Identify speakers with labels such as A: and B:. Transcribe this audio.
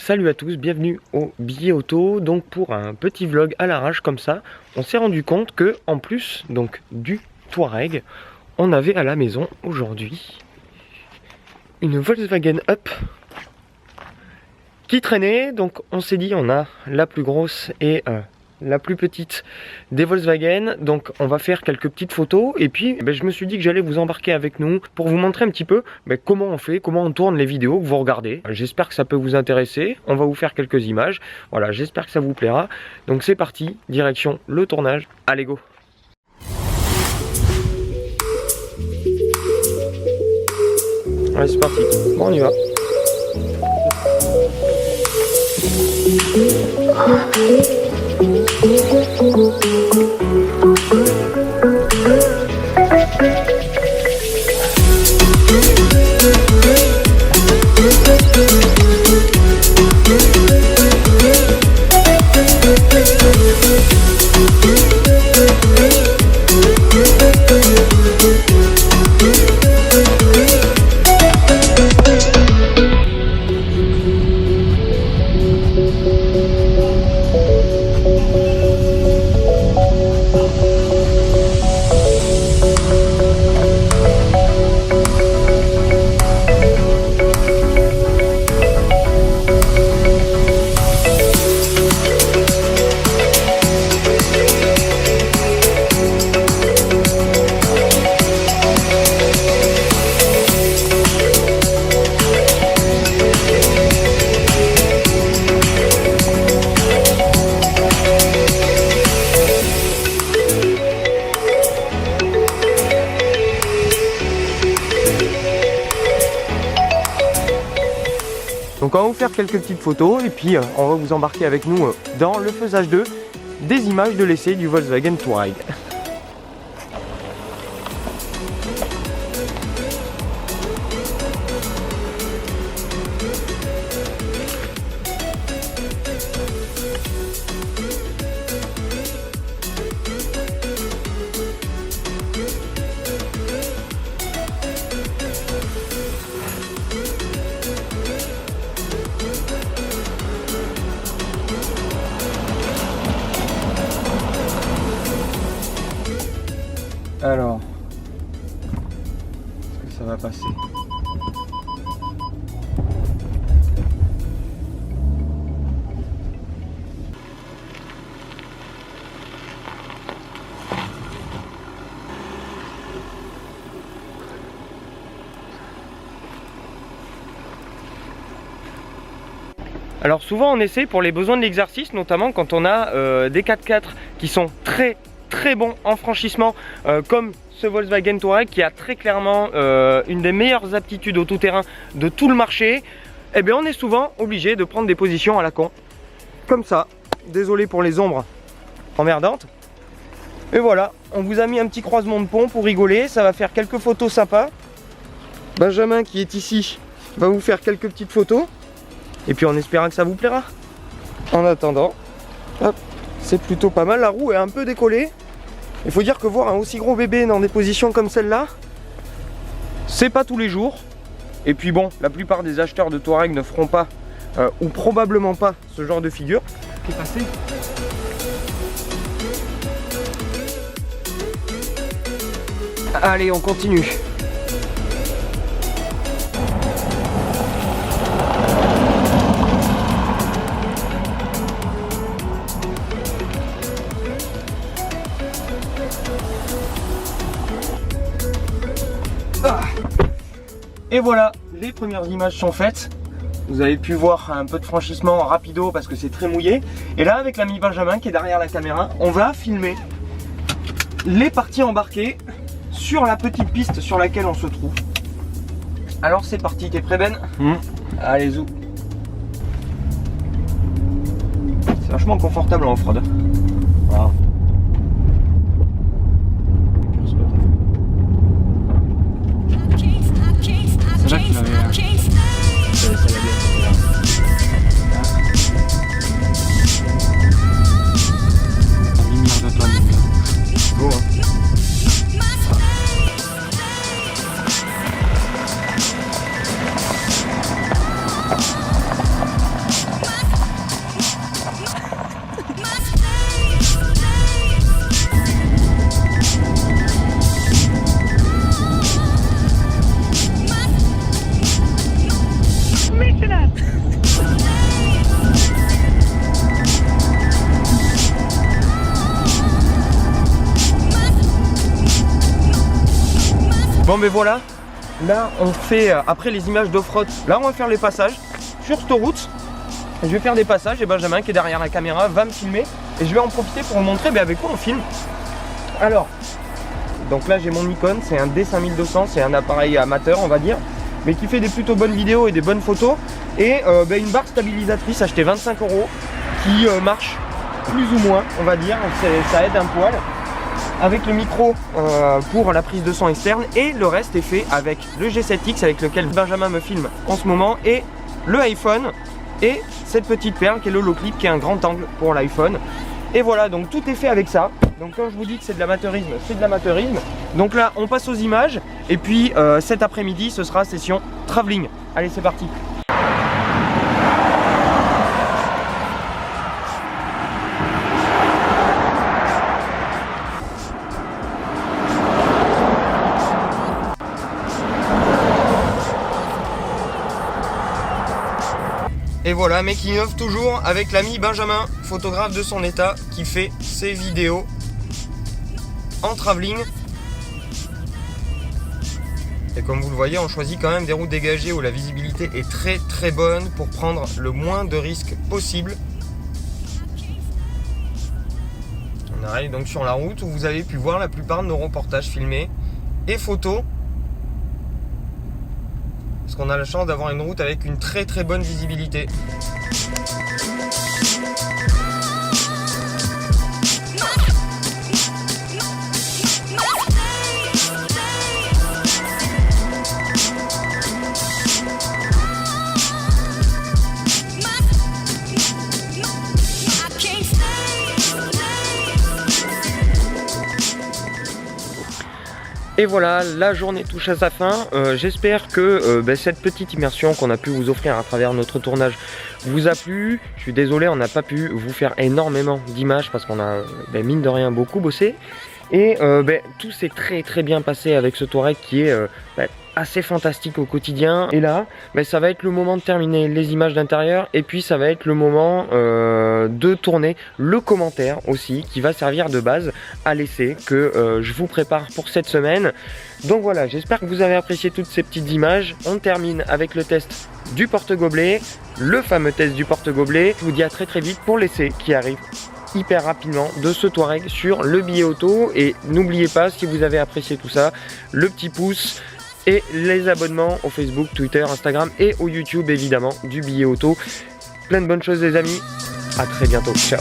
A: Salut à tous, bienvenue au Billet Auto. Donc pour un petit vlog à l'arrache comme ça, on s'est rendu compte que en plus donc du Touareg, on avait à la maison aujourd'hui une Volkswagen Up qui traînait. Donc on s'est dit on a la plus grosse et la plus petite des Volkswagen, donc on va faire quelques petites photos et puis je me suis dit que j'allais vous embarquer avec nous pour vous montrer un petit peu comment on fait, comment on tourne les vidéos que vous regardez. J'espère que ça peut vous intéresser, on va vous faire quelques images, voilà, j'espère que ça vous plaira. Donc c'est parti, direction le tournage, allez go. Allez c'est parti, bon on y va. Donc on va vous faire quelques petites photos et puis on va vous embarquer avec nous dans le faisage 2 des images de l'essai du Volkswagen Touareg. Alors, est-ce que ça va passer? Alors souvent on essaie pour les besoins de l'exercice, notamment quand on a des 4x4 qui sont très bon en franchissement, comme ce Volkswagen Touareg qui a très clairement une des meilleures aptitudes au tout-terrain de tout le marché. Et bien on est souvent obligé de prendre des positions à la con, comme ça. Désolé pour les ombres emmerdantes. Et voilà, on vous a mis un petit croisement de pont pour rigoler, ça va faire quelques photos sympas. Benjamin qui est ici va vous faire quelques petites photos. Et puis en espérant que ça vous plaira. En attendant, hop, c'est plutôt pas mal, la roue est un peu décollée. Il faut dire que voir un aussi gros bébé dans des positions comme celle-là, c'est pas tous les jours. Et puis bon, la plupart des acheteurs de Touareg ne feront pas, ou probablement pas, ce genre de figure. Qu'est passé ? Allez, on continue. Et voilà, les premières images sont faites. Vous avez pu voir un peu de franchissement rapido parce que c'est très mouillé. Et là, avec l'ami Benjamin qui est derrière la caméra, on va filmer les parties embarquées sur la petite piste sur laquelle on se trouve. Alors c'est parti, t'es prêt Ben? Allez, zou. C'est vachement confortable en off-road. Voilà. C'est là qu'il avait... ça va bien. En lumière de toi, beau, hein. Bon ben voilà, là on fait, après les images d'off-road, là on va faire les passages sur cette route. Je vais faire des passages et Benjamin qui est derrière la caméra va me filmer. Et je vais en profiter pour vous montrer avec quoi on filme. Alors, donc là j'ai mon Nikon, c'est un D5200, c'est un appareil amateur on va dire, mais qui fait des plutôt bonnes vidéos et des bonnes photos. Et une barre stabilisatrice achetée 25 € qui marche plus ou moins on va dire, ça aide un poil. Avec le micro pour la prise de son externe, et le reste est fait avec le G7X avec lequel Benjamin me filme en ce moment, et le iPhone, et cette petite perle qui est le low clip qui est un grand angle pour l'iPhone. Et voilà, donc tout est fait avec ça. Donc quand je vous dis que c'est de l'amateurisme, c'est de l'amateurisme. Donc là on passe aux images, et puis cet après-midi ce sera session travelling. Allez, c'est parti. Et voilà, mec innove toujours avec l'ami Benjamin, photographe de son état, qui fait ses vidéos en travelling. Et comme vous le voyez, on choisit quand même des routes dégagées où la visibilité est très très bonne pour prendre le moins de risques possible. On arrive donc sur la route où vous avez pu voir la plupart de nos reportages filmés et photos. Parce qu'on a la chance d'avoir une route avec une très très bonne visibilité. Et voilà, la journée touche à sa fin. J'espère que cette petite immersion qu'on a pu vous offrir à travers notre tournage vous a plu. Je suis désolé, on n'a pas pu vous faire énormément d'images parce qu'on a mine de rien beaucoup bossé. Et tout s'est très très bien passé avec ce Touareg qui est assez fantastique au quotidien. Et là, ça va être le moment de terminer les images d'intérieur, et puis ça va être le moment de tourner le commentaire aussi, qui va servir de base à l'essai que je vous prépare pour cette semaine. Donc voilà, j'espère que vous avez apprécié toutes ces petites images. On termine avec le test du porte-gobelet, le fameux test du porte-gobelet. Je vous dis à très très vite pour l'essai qui arrive hyper rapidement de ce Touareg sur le billet auto. Et n'oubliez pas, si vous avez apprécié tout ça, le petit pouce et les abonnements au Facebook, Twitter, Instagram et au YouTube évidemment du billet auto. Plein de bonnes choses les amis, à très bientôt, ciao.